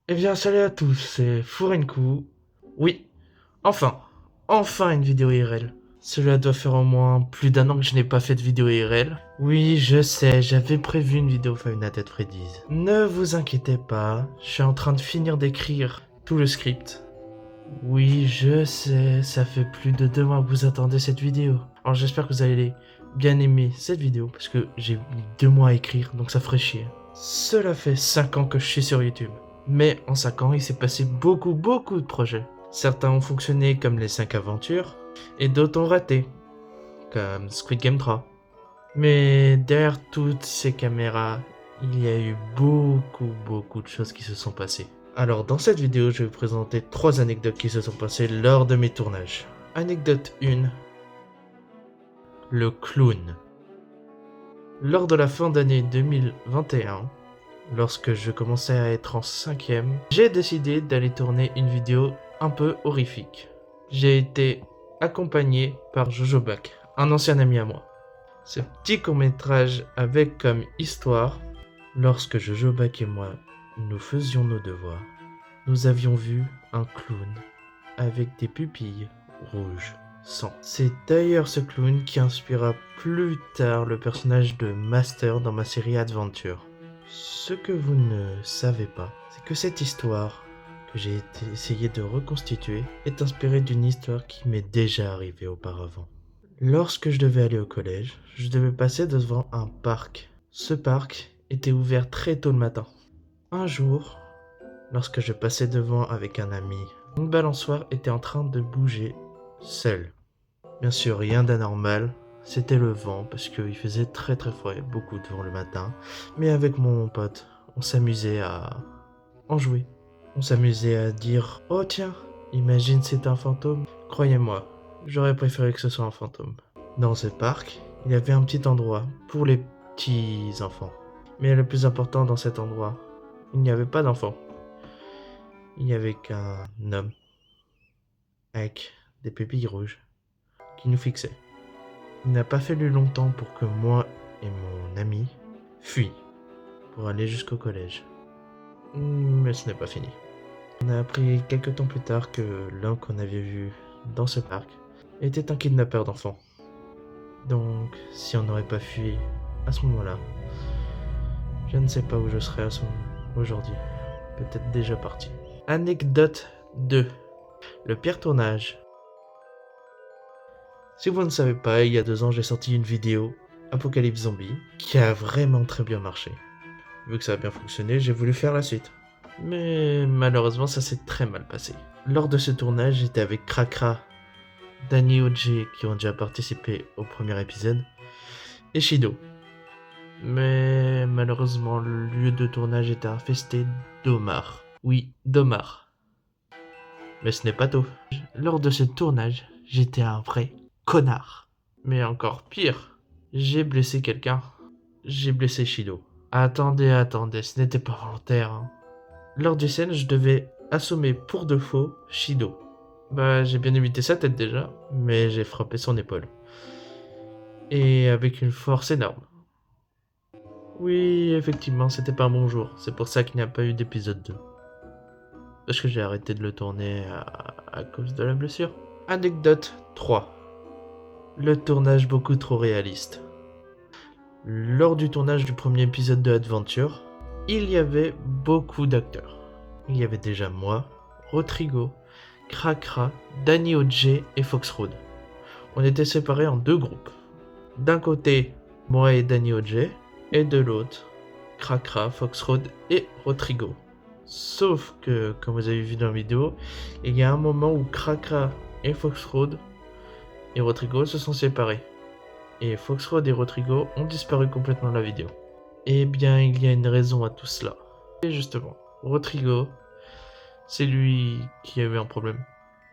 Eh bien, salut à tous, c'est Fourenkou. Oui, enfin, enfin une vidéo IRL. Cela doit faire au moins plus d'un an que je n'ai pas fait de vidéo IRL. Oui, je sais, j'avais prévu une vidéo Five Nights at Freddy's. Ne vous inquiétez pas, je suis en train de finir d'écrire tout le script. Oui, je sais, ça fait plus de 2 mois que vous attendez cette vidéo. Alors j'espère que vous allez bien aimer cette vidéo, parce que j'ai mis 2 mois à écrire, donc ça ferait chier. Cela fait 5 ans que je suis sur YouTube. Mais en 5 ans, il s'est passé beaucoup de projets. Certains ont fonctionné comme les 5 aventures, et d'autres ont raté, comme Squid Game 3. Mais derrière toutes ces caméras, il y a eu beaucoup de choses qui se sont passées. Alors dans cette vidéo, je vais vous présenter 3 anecdotes qui se sont passées lors de mes tournages. Anecdote 1, le clown. Lors de la fin d'année 2021, lorsque je commençais à être en 5ème, j'ai décidé d'aller tourner une vidéo un peu horrifique. J'ai été accompagné par Jojo Back, un ancien ami à moi. Ce petit court-métrage avait comme histoire, lorsque Jojo Back et moi nous faisions nos devoirs, nous avions vu un clown avec des pupilles rouges sang. C'est d'ailleurs ce clown qui inspira plus tard le personnage de Master dans ma série Adventure. Ce que vous ne savez pas, c'est que cette histoire que j'ai essayé de reconstituer est inspirée d'une histoire qui m'est déjà arrivée auparavant. Lorsque je devais aller au collège, je devais passer devant un parc. Ce parc était ouvert très tôt le matin. Un jour, lorsque je passais devant avec un ami, une balançoire était en train de bouger seule. Bien sûr, rien d'anormal, c'était le vent parce qu'il faisait très froid et beaucoup de vent le matin. Mais avec mon pote, on s'amusait à en jouer. On s'amusait à dire «Oh tiens, imagine c'est un fantôme». Croyez-moi, j'aurais préféré que ce soit un fantôme. Dans ce parc, il y avait un petit endroit pour les petits enfants. Mais le plus important dans cet endroit, il n'y avait pas d'enfants. Il n'y avait qu'un homme avec des pupilles rouges qui nous fixait. Il n'a pas fallu longtemps pour que moi et mon ami fuient pour aller jusqu'au collège. Mais ce n'est pas fini. On a appris quelques temps plus tard que l'homme qu'on avait vu dans ce parc était un kidnappeur d'enfants. Donc, si on n'aurait pas fui à ce moment-là, je ne sais pas où je serais aujourd'hui. Peut-être déjà parti. Anecdote 2. Le pire tournage. Si vous ne savez pas, il y a 2 ans, j'ai sorti une vidéo, Apocalypse Zombie, qui a vraiment très bien marché. Vu que ça a bien fonctionné, j'ai voulu faire la suite. Mais malheureusement, ça s'est très mal passé. Lors de ce tournage, j'étais avec Krakra, Danny OG qui ont déjà participé au premier épisode, et Shido. Mais malheureusement, le lieu de tournage était infesté d'homards. Oui, d'homards. Mais ce n'est pas tout. Lors de ce tournage, j'étais un vrai connard. Mais encore pire, j'ai blessé quelqu'un. J'ai blessé Shido. Attendez, ce n'était pas volontaire. Hein. Lors du scène, je devais assommer pour de faux Shido. Bah, j'ai bien évité sa tête déjà, mais j'ai frappé son épaule. Et avec une force énorme. Oui, effectivement, c'était pas un bon jour. C'est pour ça qu'il n'y a pas eu d'épisode 2. Parce que j'ai arrêté de le tourner à cause de la blessure. Anecdote 3. Le tournage beaucoup trop réaliste. Lors du tournage du premier épisode de Adventure, il y avait beaucoup d'acteurs. Il y avait déjà moi, Rodrigo, Krakra, Danny OG et Foxroad. On était séparés en 2 groupes. D'un côté, moi et Danny OG, et de l'autre, Krakra, Foxroad et Rodrigo. Sauf que, comme vous avez vu dans la vidéo, il y a un moment où Krakra et Foxroad et Rodrigo se sont séparés. Et Foxroad et Rodrigo ont disparu complètement de la vidéo. Eh bien, il y a une raison à tout cela. Et justement, Rodrigo, c'est lui qui a eu un problème.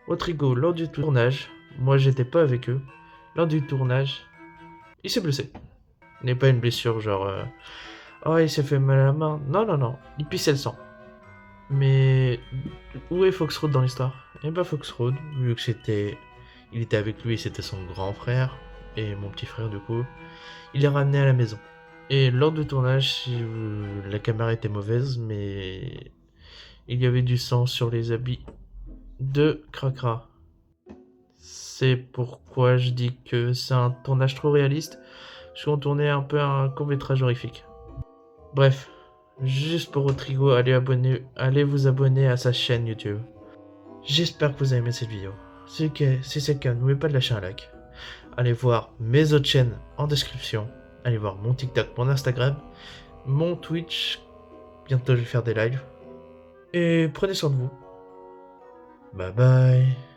Rodrigo, lors du tournage, moi j'étais pas avec eux, lors du tournage, il s'est blessé. Ce n'est pas une blessure genre oh il s'est fait mal à la main. Non, il pissait le sang. Mais où est Foxroad dans l'histoire? Eh ben Foxroad, vu que il était avec lui, c'était son grand frère et mon petit frère du coup, il est ramené à la maison. Et lors du tournage, la caméra était mauvaise, mais il y avait du sang sur les habits de Cracra. C'est pourquoi je dis que c'est un tournage trop réaliste. Je compte tourner un peu un court-métrage horrifique. Bref, juste pour Rodrigo, allez vous abonner à sa chaîne YouTube. J'espère que vous avez aimé cette vidéo. Si c'est le cas, n'oubliez pas de lâcher un like. Allez voir mes autres chaînes en description. Allez voir mon TikTok, mon Instagram, mon Twitch. Bientôt je vais faire des lives. Et prenez soin de vous. Bye bye.